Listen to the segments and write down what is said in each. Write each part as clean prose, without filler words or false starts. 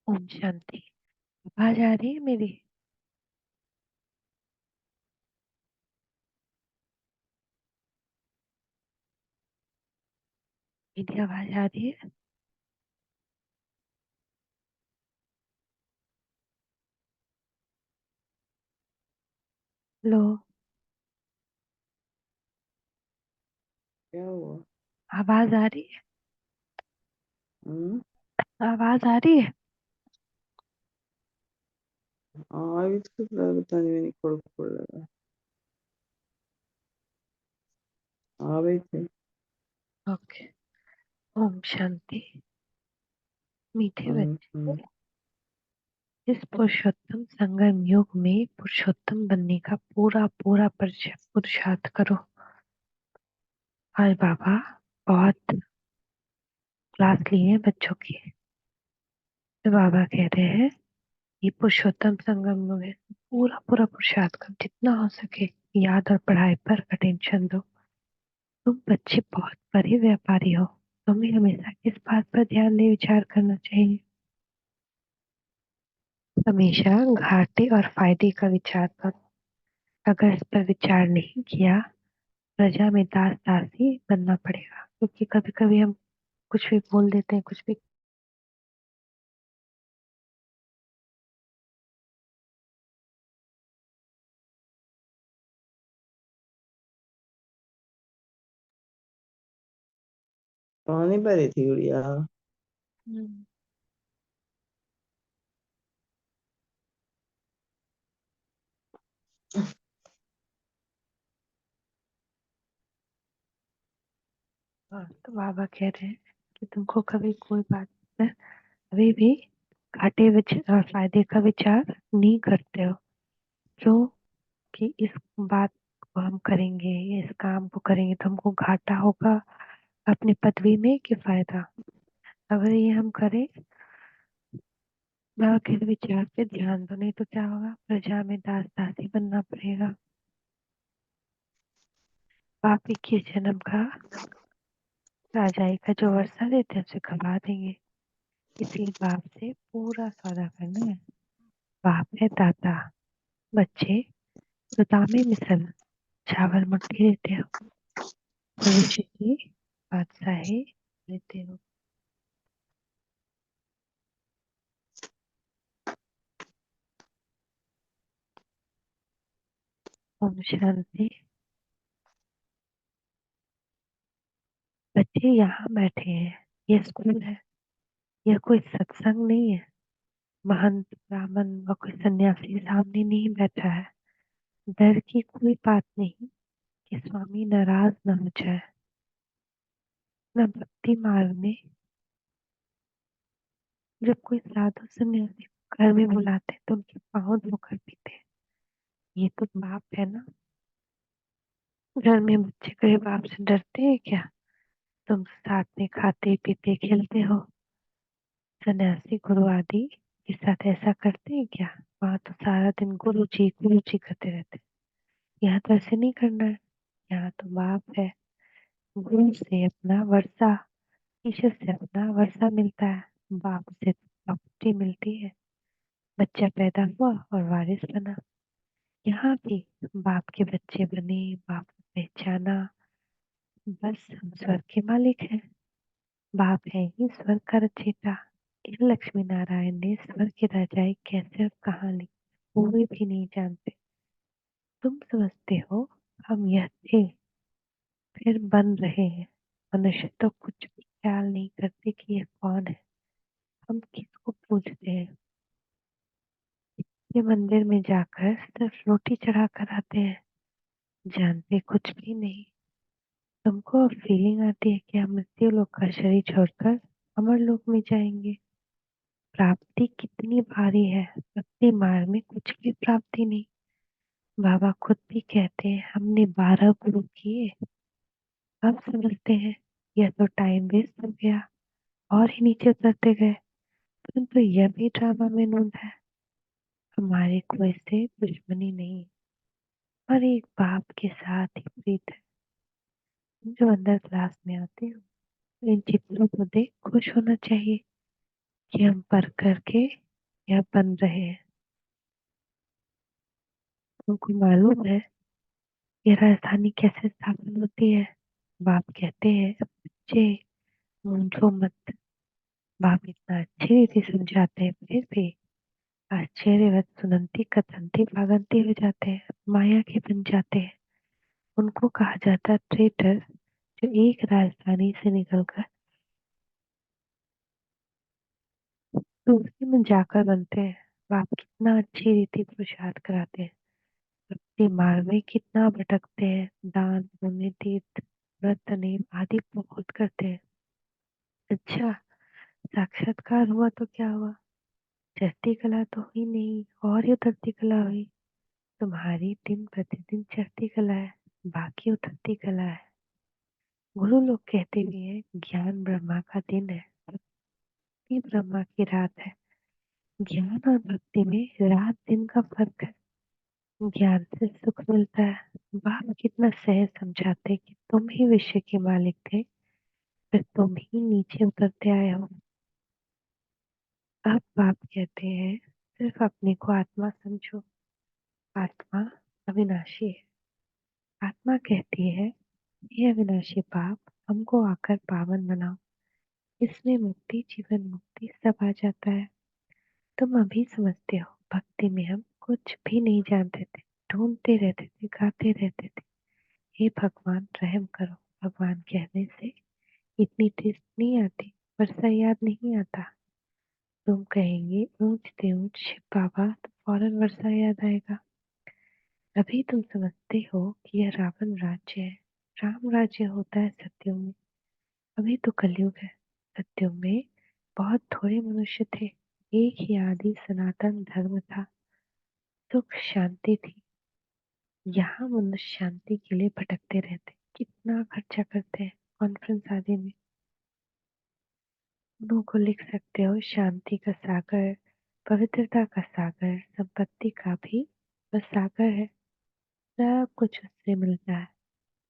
ओम शांति। आवाज आ रही है मेरी? मेरी आवाज आ रही है? लो। क्या हुआ? आवाज आ रही है? हम्म। आवाज आ रही है? आवित पता नहीं मैंने कोड लगा आ गई थी। ओके। ओम शांति। मीठे हम्म। बच्चे, इस पुरुषोत्तम संगम युग में पुरुषोत्तम बनने का पूरा पूरा पुरुषार्थ करो। आज बाबा बहुत क्लास लिए हैं बच्चों की। तो बाबा कह रहे हैं ये पुरुषोत्तम संगम युग है, पूरा पूरा पुरुषार्थ करो जितना हो सके। याद और पढ़ाई पर अटेंशन दो। तुम बच्चे बहुत बड़े व्यापारी हो। तुम्हें हमेशा किस बात पर ध्यान दे विचार करना चाहिए? हमेशा घाटे और फायदे का विचार करो। अगर इस पर विचार नहीं किया, प्रजा में दास दासी बनना पड़ेगा, क्योंकि कभी कभी हम कुछ भी बोल देते हैं, कुछ भी। पानी भरी थी गुड़िया। हम्म। हाँ, तो बाबा कह रहे हैं कि तुमको कभी कोई बात में कभी भी घाटे और फायदे का विचार नहीं करते हो। क्यों? कि इस बात को हम करेंगे या इस काम को करेंगे तो हमको घाटा होगा अपनी पदवी में कि फायदा। अगर ये हम करें, ना के विचार पे ध्यान दो, नहीं तो क्या होगा, प्रजा में दास दासी बनना पड़ेगा। पापी के जन्म का राजाई का जो वर्षा देते हैं उसे खवा देंगे। इसलिए बाप से पूरा सौदा करना है। बाप है दाता। बच्चे तो दामे मिसल चावल मुट्ठी देते हो। भविष्य की बादशाही लेते हो। ओम शांति। बच्चे यहाँ बैठे हैं, ये स्कूल है, यह कोई सत्संग नहीं है। महंत ब्राह्मण व कोई सन्यासी सामने नहीं बैठा है। डर की कोई बात नहीं कि स्वामी नाराज न हो जाए। न भक्ति मार्ग में जब कोई साधु सन्यासी घर में बुलाते हैं तो उनके पाँव धोकर पीते हैं। ये तो बाप है ना। घर में बच्चे कभी बाप से डरते हैं क्या? तुम साथ में खाते पीते खेलते हो। सन्यासी गुरु आदि के साथ ऐसा करते हैं क्या? वहां तो सारा दिन गुरु जी करते रहते हैं। यहाँ तो ऐसे नहीं करना है। यहाँ तो बाप है। गुरु से अपना वर्षा, ईश्वर से अपना वर्षा मिलता है। बाप से प्रॉपर्टी मिलती है। बच्चा पैदा हुआ और वारिस बना। यहाँ भी बाप के बच्चे बने, बाप को पहचाना, बस हम स्वर्ग के मालिक हैं। बाप है ही स्वर्ग का रचयिता। इन लक्ष्मी नारायण ने स्वर्ग की रजाई कैसे और कहाँ ली, कोई भी नहीं जानते। तुम समझते हो हम यह थे, फिर बन रहे हैं। मनुष्य तो कुछ भी ख्याल नहीं करते कि यह कौन है, हम किसको पूजते हैं। ये मंदिर में जाकर सिर्फ रोटी चढ़ा कर आते हैं, जानते कुछ भी नहीं। तुमको फीलिंग आती है कि हम मृत्यु लोक का शरीर छोड़कर अमर लोक में जाएंगे। प्राप्ति कितनी भारी है, भक्ति मार्ग में कुछ भी प्राप्ति नहीं। बाबा खुद भी कहते हैं हमने 12 गुरु किए। अब समझते हैं यह तो टाइम वेस्ट हो गया और ही नीचे उतरते गए। परंतु यह भी ड्रामा में नून है। हमारे कोई से दुश्मनी नहीं, और एक बाप के साथ ही प्रीत है। जो अंदर क्लास में आते हो इन चित्रों को देख खुश होना चाहिए। कि हम पढ़ करके यह बन रहे हैं। तुमको मालूम है ये राजधानी कैसे स्थापित होती है? बाप कहते हैं बच्चे मूंझो मत। बाप इतना अच्छी रीति समझाते हैं फिर भी आश्चर्यवत सुनंती कथनती भागंती हो जाते हैं, माया के बन जाते हैं। उनको कहा जाता है ट्रेटर, जो एक राजधानी से निकलकर दूसरी में जाकर बनते हैं। बाप कितना अच्छी रीति पुरुषार्थ कराते हैं, अपने मार्ग में कितना भटकते हैं, दान पुण्य तीर्थ व्रत नेम आदि बहुत करते हैं। अच्छा, साक्षात्कार हुआ तो क्या हुआ? चढ़ती कला तो हुई नहीं और ये उतरती कला हुई। तुम्हारी दिन प्रतिदिन चढ़ती कला है, बाकी उतरती कला है। गुरु लोग कहते भी हैं ज्ञान ब्रह्मा का दिन है, भक्ति ब्रह्मा की रात है। ज्ञान और भक्ति में रात दिन का फर्क है। ज्ञान से सुख मिलता है। बाप कितना सहज समझाते कि तुम ही विश्व के मालिक थे, फिर तुम ही नीचे उतरते आए हो। अब बाप कहते हैं सिर्फ अपने को आत्मा समझो। आत्मा अविनाशी है। आत्मा कहती है ये अविनाशी बाप हमको आकर पावन बनाओ। इसमें मुक्ति जीवन मुक्ति सब आ जाता है। तुम अभी समझते हो भक्ति में हम कुछ भी नहीं जानते थे, ढूंढते रहते थे, गाते रहते थे, हे भगवान रहम करो। भगवान कहने से इतनी टेस्ट नहीं आती, वर्षा याद नहीं आता। तुम कहेंगे ऊंचते ऊंच शिव बाबा तो फौरन वर्षा याद आएगा। अभी तुम समझते हो कि यह रावण राज्य है, राम राज्य होता है सत्युग में। अभी तो कलयुग है। सत्युग में बहुत थोड़े मनुष्य थे, एक ही आदि सनातन धर्म था, सुख शांति थी। यहाँ मनुष्य शांति के लिए भटकते रहते, कितना खर्चा करते हैं कॉन्फ्रेंस आदि में। उन्हों को लिख सकते हो शांति का सागर, पवित्रता का सागर, संपत्ति का भी बस सागर है। सब कुछ उससे मिलता है।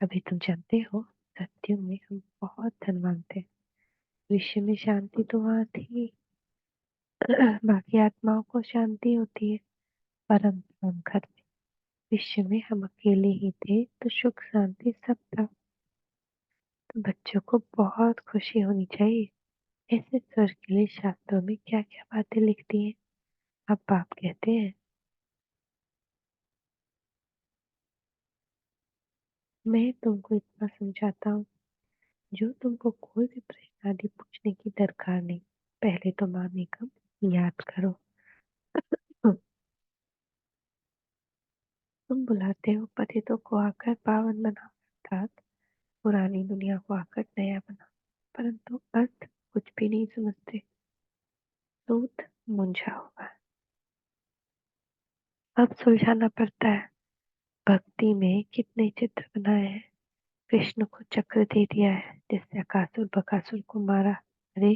अभी तुम जानते हो सत्युग में हम बहुत धनवान थे, विश्व में शांति तो वहाँ थी। बाकी आत्माओं को शांति होती है, परंतु हम घर में विश्व में हम अकेले ही थे तो सुख शांति सब था। तो बच्चों को बहुत खुशी होनी चाहिए। ऐसे स्वर्ग के लिए शास्त्रों में क्या क्या बातें लिखती हैं। अब बाप कहते हैं मैं तुमको इतना समझाता हूँ, जो तुमको कोई भी प्रश्न आदि पूछने की दरकार नहीं। पहले तो माँ एकम याद करो। तुम बुलाते हो पतितों को आकर पावन बना, अर्थात पुरानी दुनिया को आकर नया बना, परंतु अर्थ कुछ भी नहीं समझते। सूत मुंझा हुआ अब सुलझाना पड़ता है। भक्ति में कितने चित्र बनाए हैं। कृष्ण को चक्र दे दिया है जिससे अकासुर बकासुर को मारा। अरे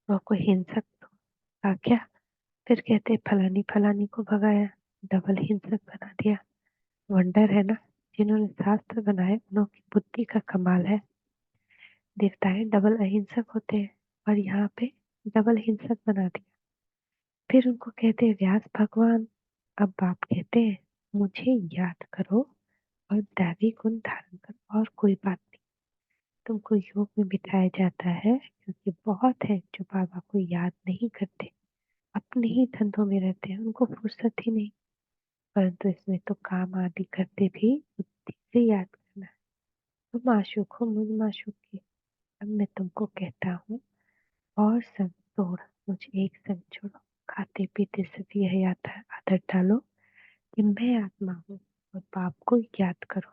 वह कोई हिंसक था क्या? फिर कहते फलानी फलानी को भगाया, डबल हिंसक बना दिया। वंडर है ना, जिन्होंने शास्त्र बनाए उन्हों की बुद्धि का कमाल है। देवताएं डबल अहिंसक होते हैं और यहाँ पे डबल हिंसक बना दिया। फिर उनको कहते हैं व्यास भगवान। अब बाप कहते हैं मुझे याद करो और दैवी गुण धारण करो और कोई बात नहीं। तुमको योग में बिठाया जाता है क्योंकि बहुत है जो बाबा को याद नहीं करते, अपने ही धंधों में रहते हैं, उनको फुर्सत ही नहीं। परंतु इसमें तो काम आदि करते भी बुद्धि से याद करना है। तुम आशुक हो मुझ माशुक की। अब मैं तुमको कहता हूँ और संग तोड़, मुझे एक संग छोड़ो। खाते पीते सभी यह आदत डालो कि मैं आत्मा हूँ और बाप को याद करो।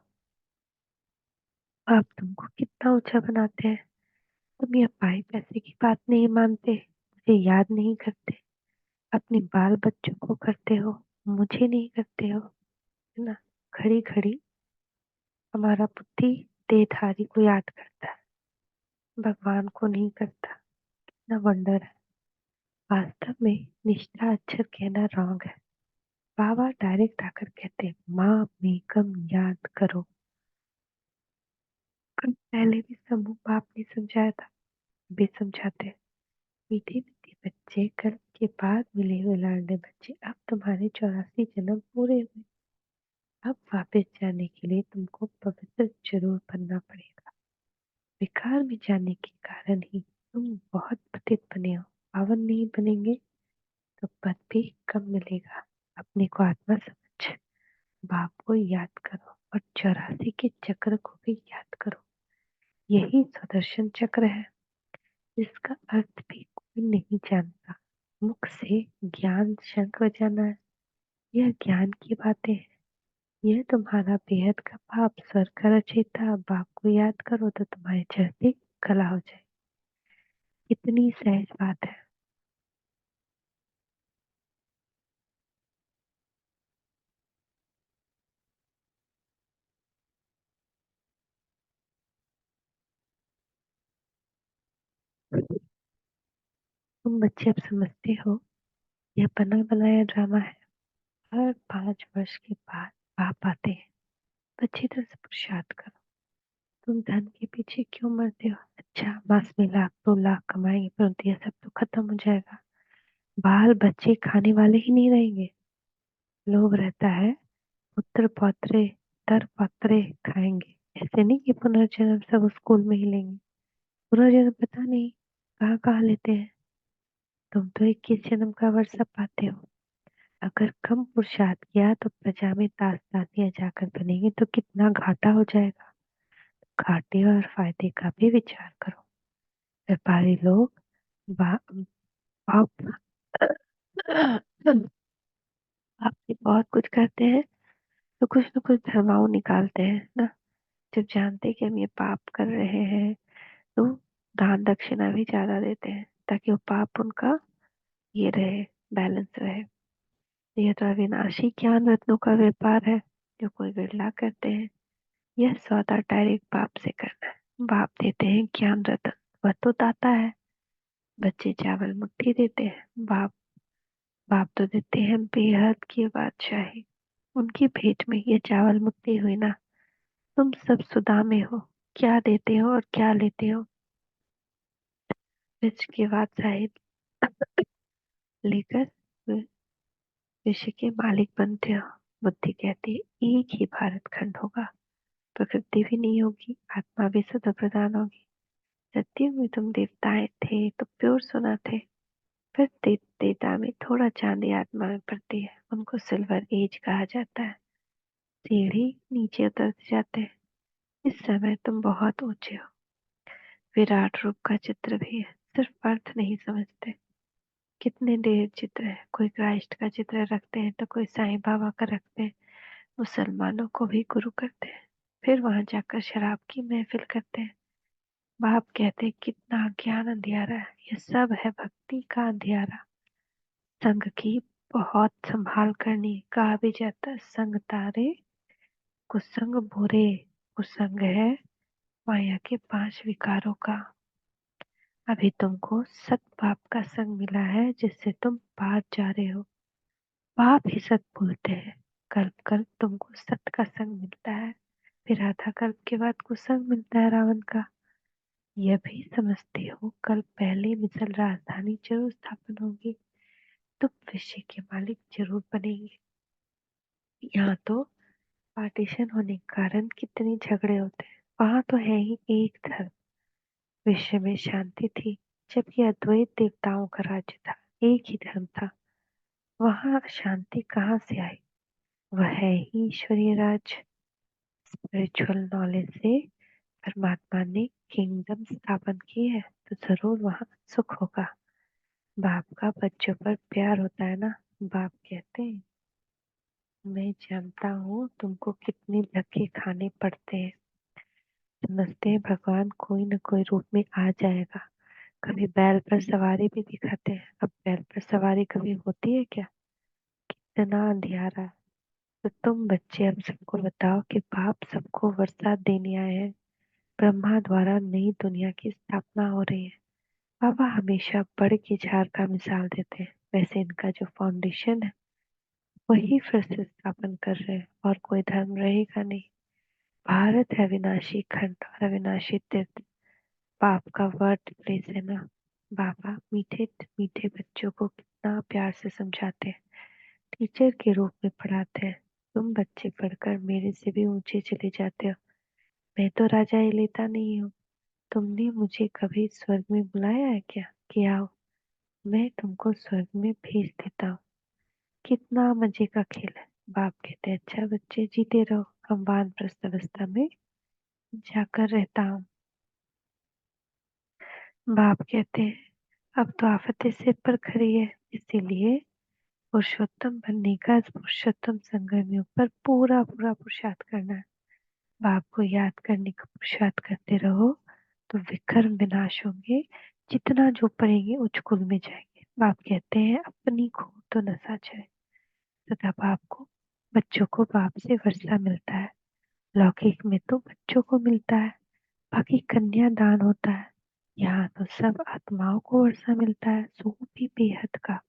बाप तुमको कितना ऊंचा बनाते हैं। तुम यह पाई पैसे की बात नहीं मानते, मुझे याद नहीं करते, अपने बाल बच्चों को करते हो, मुझे नहीं करते हो, है ना। घड़ी घड़ी हमारा बुद्धि देहधारी को याद करता है, भगवान को नहीं करता। ना वंडर है। वास्तव में निष्ठा अक्षर कहना रॉन्ग है। बाबा डायरेक्ट आकर कहते हैं माँ मेकम याद करो। पहले भी समूह बाप ने समझाया था, भी समझाते हैं। मीठी मीठी बच्चे, कल के बाद मिले हुए लाडले बच्चे, अब तुम्हारे 84 जन्म पूरे हुए। अब वापस जाने के लिए तुमको पवित्र जरूर बनना पड़ेगा। विकार में जाने के कारण ही तुम बहुत पतित बने हो। पावन नहीं बनेंगे तो पद भी कम मिलेगा। अपने को आत्मा समझ बाप को याद करो और 84 के चक्र को भी याद करो। यही सुदर्शन चक्र है, जिसका अर्थ भी कोई नहीं जानता। मुख से ज्ञान शंख बजाना है। यह ज्ञान की बातें हैं। यह तुम्हारा बेहद का बाप, स्वर का रचयिता। बाप को याद करो तो तुम्हारी चढ़ती कला हो जाए। इतनी सहज बात है। तुम बच्चे अब समझते हो, यह बना बनाया ड्रामा है। हर 5 वर्ष के बाद बाप आते हैं। अच्छी तरह से पुरुषार्थ करो। तुम धन के पीछे क्यों मरते हो? अच्छा, मास में 1,00,000 2,00,000 कमाएंगे, परंतु यह सब तो खत्म हो जाएगा। बाल बच्चे खाने वाले ही नहीं रहेंगे। लोभ रहता है, पुत्र पौत्रे तर पौत्रे खाएंगे। ऐसे नहीं कि पुनर्जन्म सब स्कूल में ही लेंगे। पुनर्जन्म पता नहीं कहाँ कहाँ लेते हैं। तुम तो 21 जन्म का वर्ष पाते हो। अगर कम पुरुषार्थ किया तो प्रजा में दास दासियां जाकर बनेंगे तो कितना घाटा हो जाएगा। घाटे और फायदे का भी विचार करो। व्यापारी लोग बा- आप आपसे बहुत कुछ करते हैं तो कुछ न कुछ धर्माओं निकालते हैं ना। जब जानते हैं कि हम ये पाप कर रहे हैं तो दान दक्षिणा भी ज्यादा देते हैं, ताकि वो पाप उनका ये रहे, बैलेंस रहे। यह तो अविनाशी ज्ञान रत्नों का व्यापार है जो कोई बिरला करते हैं। यह सौदा डायरेक्ट बाप से करना है। बाप देते हैं ज्ञान रतन, वह तो दाता है। बच्चे चावल मुट्ठी देते हैं। बाप बाप तो देते हैं बेहद की बादशाही। उनकी भेंट में ये चावल मुट्ठी हुई ना। तुम सब सुदामे हो, क्या देते हो और क्या लेते हो। रिच के बाद साहिब लेकर विश्व के मालिक बनते हो। बुद्धि कहती है एक ही भारत खंड होगा। प्रकृति भी नहीं होगी, आत्मा भी सदा प्रधान होगी। सत्युग में तुम देवताएं थे तो प्योर सोना थे। फिर देवता में थोड़ा चांदी आत्मा में पड़ती है, उनको सिल्वर एज कहा जाता है। सीढ़ी नीचे उतरते जाते हैं। इस समय तुम बहुत ऊंचे हो। विराट रूप का चित्र भी है, सिर्फ अर्थ नहीं समझते। कितने ढेर चित्र है। कोई क्राइस्ट का चित्र रखते हैं तो कोई साईं बाबा का रखते हैं। मुसलमानों को भी गुरु करते हैं, फिर वहां जाकर शराब की महफिल करते हैं। बाप कहते हैं कितना ज्ञान अंधियारा है। यह सब है भक्ति का अंधियारा। संग की बहुत संभाल करनी। कहा भी जाता है संग तारे कुसंग बुरे। कुसंग है माया के 5 विकारों का। अभी तुमको सत बाप का संग मिला है, जिससे तुम पार जा रहे हो। पाप ही सत बोलते हैं। कल्प कल्प तुमको सत का संग मिलता है, फिर आधा कल्प के बाद कुसंग मिलता है रावण का। यह भी समझते हो कल पहले मिसल राजधानी जरूर स्थापन होगी। तुम विश्व के मालिक जरूर बनेंगे। यहाँ तो पार्टीशन होने के कारण कितने झगड़े होते हैं। वहां तो है ही एक धर्म। विश्व में शांति थी जबकि अद्वैत देवताओं का राज्य था। एक ही धर्म था। वहां शांति कहाँ से आई? वह है ही ईश्वरीय राज। स्पिरिचुअल नॉलेज से परमात्मा ने किंगडम स्थापन की है तो जरूर वहां सुख होगा। बाप का बच्चों पर प्यार होता है ना। बाप कहते हैं मैं जानता हूँ तुमको कितने धक्के खाने पड़ते हैं। समझते हैं भगवान कोई न कोई रूप में आ जाएगा। कभी बैल पर सवारी भी दिखाते हैं। अब बैल पर सवारी कभी होती है क्या? इतना अंधियारा। तो तुम बच्चे अब सबको बताओ कि बाप सबको बरसात देने आए हैं। ब्रह्मा द्वारा नई दुनिया की स्थापना हो रही है। बाबा हमेशा बड़ की झाड़ का मिसाल देते हैं। वैसे इनका जो फाउंडेशन है वही फिर से स्थापन कर रहे हैं, और कोई धर्म रहेगा नहीं। भारत है अविनाशी खंड और अविनाशी तीर्थ। पाप का वर्ड प्लेस है ना। बाबा मीठे मीठे बच्चों को कितना प्यार से समझाते हैं, टीचर के रूप में पढ़ाते हैं। तुम बच्चे पढ़कर मेरे से भी ऊंचे चले जाते हो। मैं तो राजा ही लेता नहीं हूँ। तुमने मुझे कभी स्वर्ग में बुलाया है क्या कि आओ, मैं तुमको स्वर्ग में भेज देता हूँ। कितना मजे का खेल है। बाप कहते हैं अच्छा बच्चे जीते रहो, हम वानप्रस्थ अवस्था में जाकर रहता हूँ। बाप कहते हैं अब तो आफतें सिर पर खड़ी है, इसीलिए पुरुषोत्तम बनने का इस पुरुषोत्तम संगम पर पूरा पूरा पुरुषार्थ करना है। बाप को याद करने का पुरुषार्थ करते रहो तो विकर्म विनाश होंगे। जितना जो पढ़ेंगे उच्च कुल में जाएंगे। बाप कहते हैं अपनी खो तो नशा जाए। तथा बाप को बच्चों को बाप से वर्षा मिलता है। लौकिक में तो बच्चों को मिलता है, बाकी कन्या दान होता है। यहाँ तो सब आत्माओं को वर्षा मिलता है, सो भी बेहद का।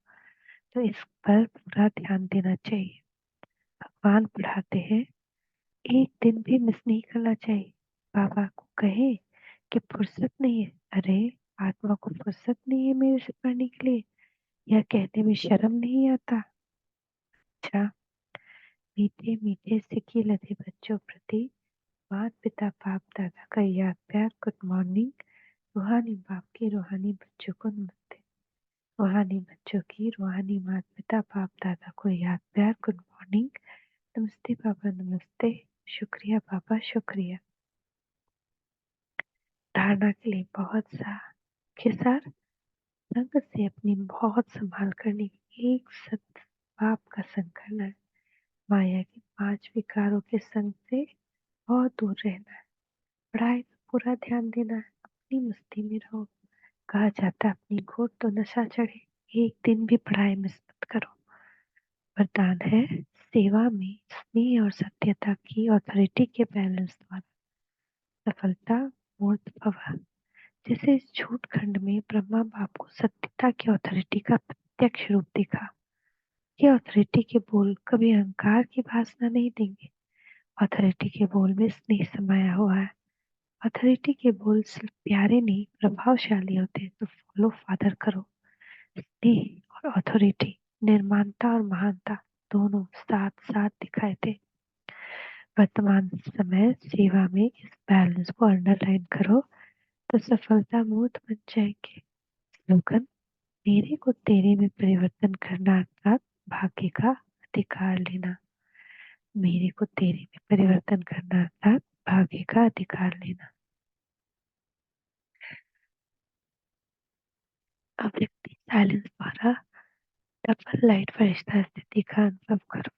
तो इस पर पूरा ध्यान देना चाहिए। भगवान पढ़ाते हैं एक दिन भी मिस नहीं करना चाहिए। बाबा को कहे कि फुर्सत नहीं है। अरे आत्मा को फुर्सत नहीं है मेरे से पढ़ने के लिए, यह कहने में शर्म नहीं आता। अच्छा, मीठे मीठे सिक्के लदे बच्चों प्रति माता पिता बाप दादा का याद प्यार गुड मॉर्निंग। रूहानी बाप के रूहानी बच्चों को नमस्ते। रूहानी बच्चों की रूहानी माता पिता बाप दादा को याद प्यार गुड मॉर्निंग। नमस्ते पापा नमस्ते। शुक्रिया पापा शुक्रिया। धारणा के लिए बहुत सा खिसार संग से अपनी बहुत संभाल करने की एक सत बाप का संग करना है। माया के 5 विकारों के संग से बहुत दूर रहना है। पढ़ाई में पूरा ध्यान देना है। अपनी मस्ती में रहो। कहा जाता है अपनी घोर तो नशा चढ़े। एक दिन भी पढ़ाई मिस मत करो। वरदान है सेवा में स्नेह और सत्यता की अथॉरिटी के बैलेंस द्वारा सफलता मूर्त भव। जैसे इस झूठ खंड में ब्रह्मा बाप को सत्यता की अथॉरिटी का प्रत्यक्ष रूप दिखा। ये अथॉरिटी के बोल कभी अहंकार की भासना नहीं देंगे। अथॉरिटी के बोल में स्नेह समाया हुआ है। अथॉरिटी के बोल सिर्फ प्यारे नहीं प्रभावशाली होते हैं। तो फॉलो फादर करो। स्नेह और अथॉरिटी, निर्माणता और महानता दोनों साथ साथ दिखाए थे। वर्तमान समय सेवा में इस बैलेंस को अंडरलाइन करो तो सफलता मूर्त बन जाएंगे। स्लोगन, मेरे को तेरे में परिवर्तन करना अर्थात भाग्य का अधिकार लेना। मेरे को तेरे में परिवर्तन करना अर्थात भाग्य का अधिकार लेना। अव्यक्ति साइलेंस द्वारा डबल लाइट फरिश्ता स्थिति का अनुभव करो।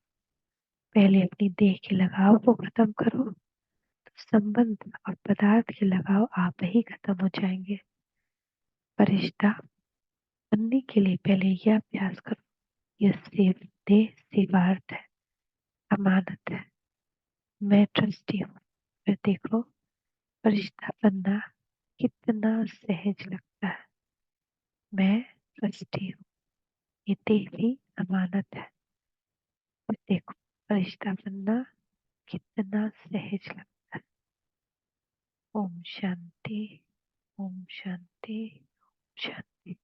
पहले अपनी देह के लगाव को खत्म करो तो संबंध और पदार्थ के लगाव आप ही खत्म हो जाएंगे। फरिश्ता बनने के लिए पहले यह अभ्यास करो। यह सिर्फ देह सेवार्थ है, अमानत है। मैं ट्रस्टी हूँ। फिर देखो फरिश्ता बनना कितना सहज लगता है। मैं ट्रस्टी हूँ, ये देह भी अमानत है। फिर देखो फरिश्ता बनना कितना सहज लगता है। ओम शांति, ओम शांति, ओम शांति।